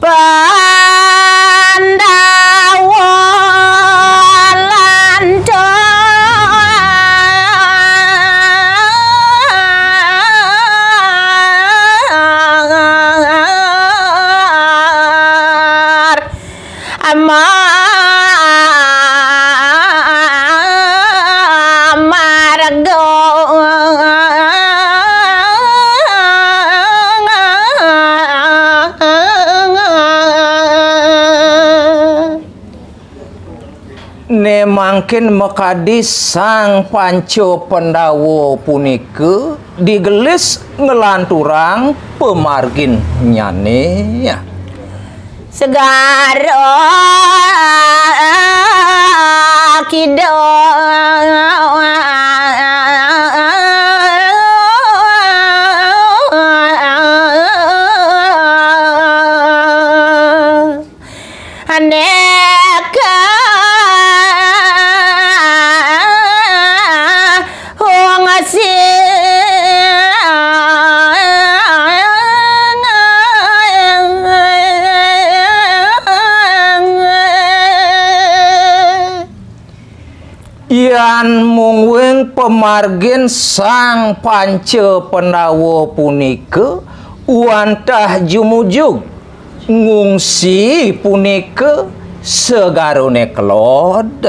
Pandawa lancar amarga ne mangkin mekadi sang Panca Pandawa punika digelis ngelanturang pemargin nyane segara aneka wong yan mungwing pemargin sang Panca Pandawa punika wantah jumujug ngungsi punika segarone kelod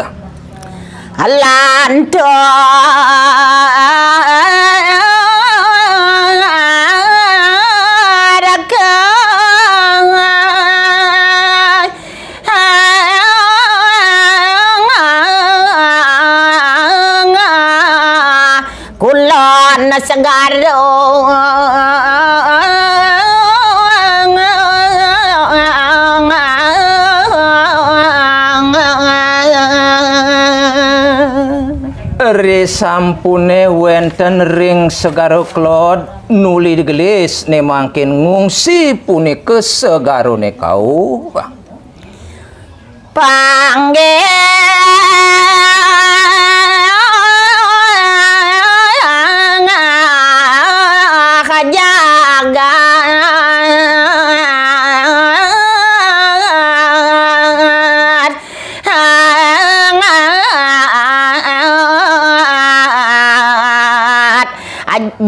kulon segaro Re sampune wenten ring segaro klod nuli digelis ne mangkin ngungsi punika segarone kau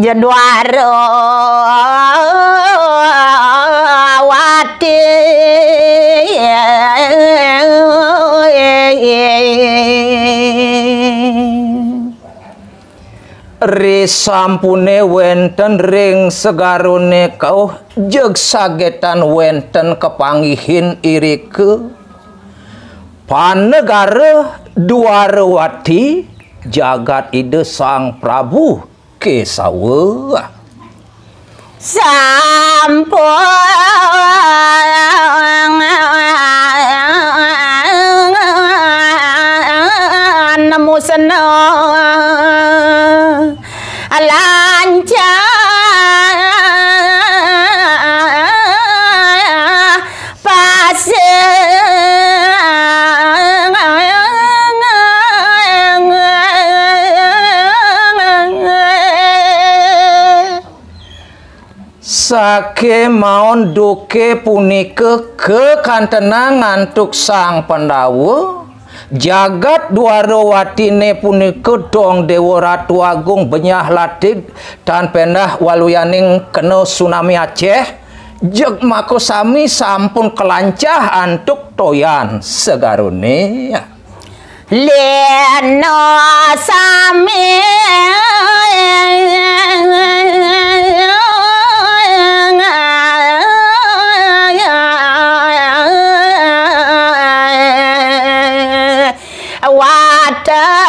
Jadwaro wati Re sampune wenten ring segarone kau jeg sagetan wenten kepanggihin irike panegara Dwarawati jagat ide Sang Prabu Kesawa sampun nemu senang lancar sake maon duke punika kekantenang ngantuk Sang Pandawa jagat Dwarawatine punika dong Dewa Ratu Agung benyah latig dan pendah waluyaning kena tsunami Aceh jeg mako sami sampun kelancah antuk toyan segarone leno sami watak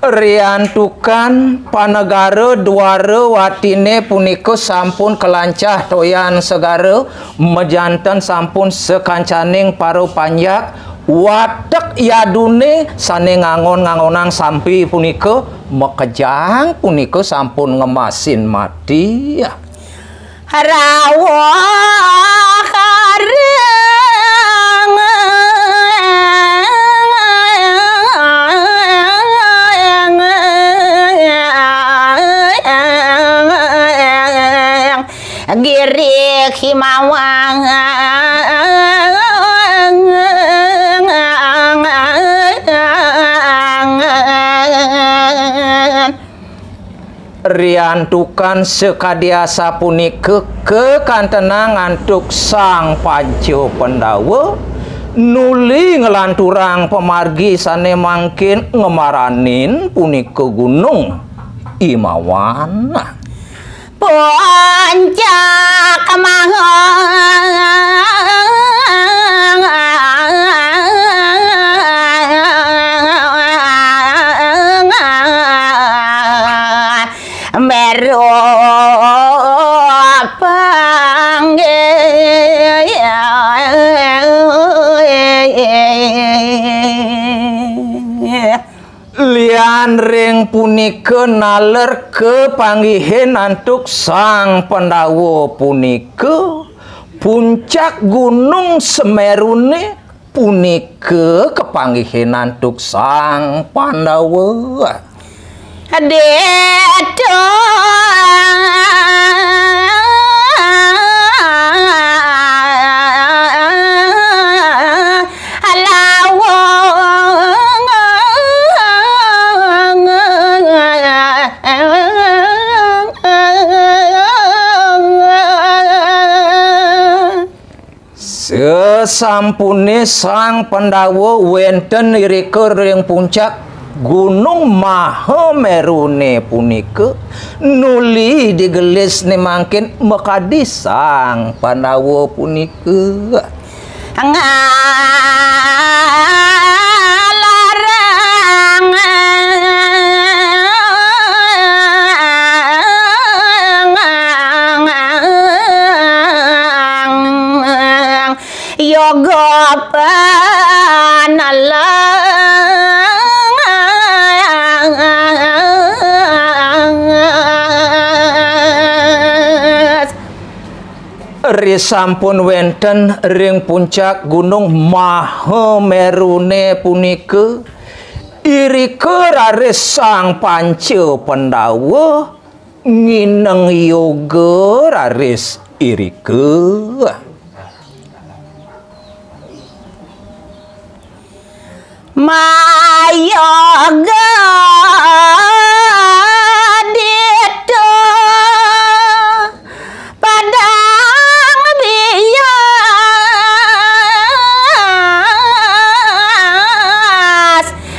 riantukan panegara Dwarawatine punika sampun kelancah toyan segara mejanten sampun sekancaning para panjak watek yadune sane ngangon-ngangonang sampi punika mekejang punika sampun ngemasin mati rawa kareng Girik Himawang riantukan sekadiasa punike kekantenang antuk sang Panca Pandawa nuli ngelanturang pemargi sane mangkin ngemaranin punika Gunung Imawan. Panca Meru lian ring punika naler kepanggihin antuk sang Pandawa punika puncak Gunung Semerune punika kepanggihin antuk sang Pandawa. Dedo sesampune sang Pandawa wenten irika ring puncak Gunung Mahamerune punika nuli digelis ne mangkin mekadi sang Pandawa punika yoga panala risampun wenten ring puncak Gunung Mahamerune punika irika raris sang Panca Pandawa ngineng yoga raris irika Mayoga Dedo Padang Bias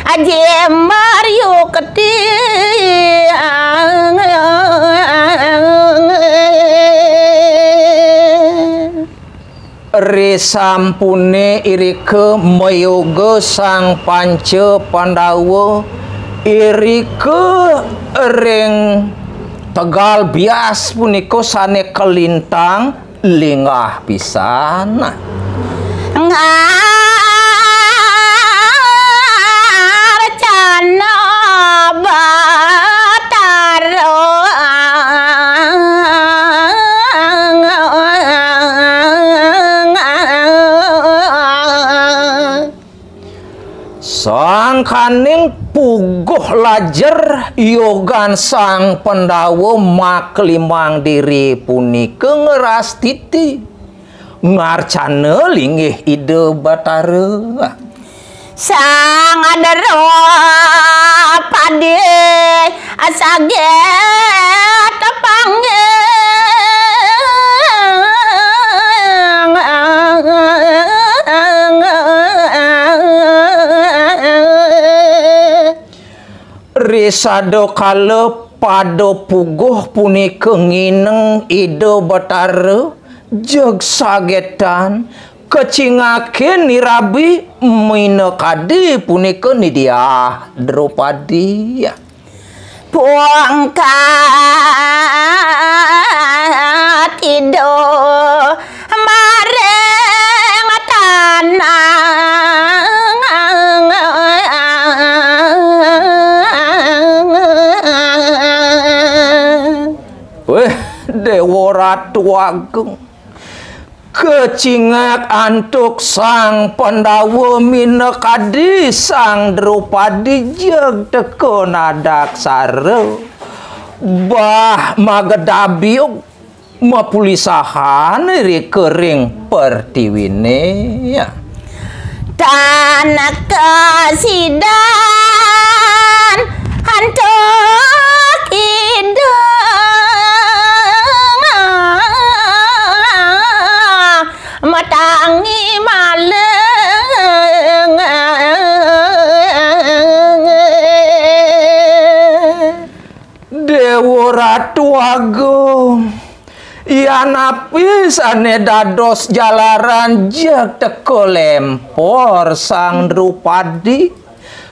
Aje Mario Ketiang risampune irika mayoga sang Panca Pandawa irika ring Tegal Bias punika sane kelintang lingah pisan Ngarcana Bataro sang kaning puguh lajer yogan sang Pandawa maklimang diri punika ngerastiti ngarcana linggih ide Batara sang adaro pade asage tepange risado kala pada puguh punika ngineng ide Batara jeg sagetan kecingaken nirabi minekadi punika Nidia Draupadi puangkat ido mareng tanang weh Dewa Ratu Agung kecingak antuk sang Pandawa minekadi sang Draupadi jeg teka nadaksara bah magedabiuk mapulisahan ri kering pertiwine ya. Tanah kasidan hantuk ideng matangi maleng Dewa Ratu Agung yan apisane dados jalaran jeg teko lempor sang Drupadi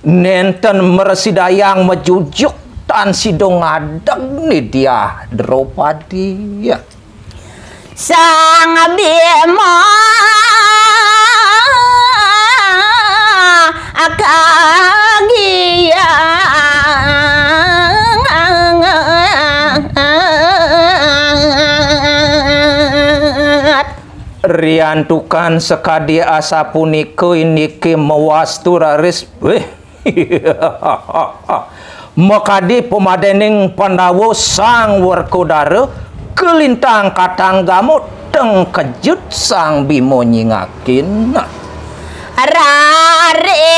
nenten mersidayang mejujuk tan sidong adeg ni dia Drupadi ya. Sang Bima riantukan sekadi asa punika iniki mewastu raris makadi pemadening Pandawa sang Werkodara kelintang katanggamu teng kejut sang Bima nyingakin rare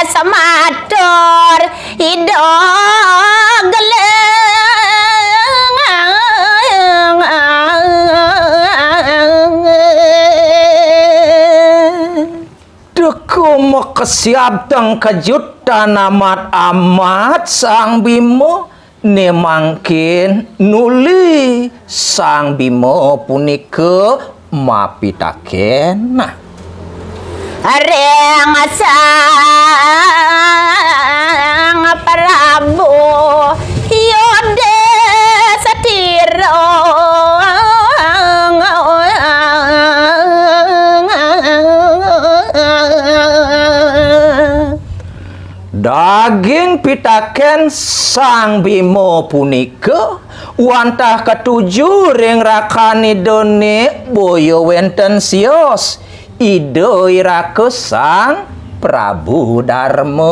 samator idog deku mekesiap teng kejut dan amat sang Bima ne mangkin nuli sang Bima punika mapitaken nah Reng sang Prabu Yode Satiro daging pitaken sang Bima punika wantah ketujuh ring rakani done boyo wenten sios Ido irake sang Prabu Darma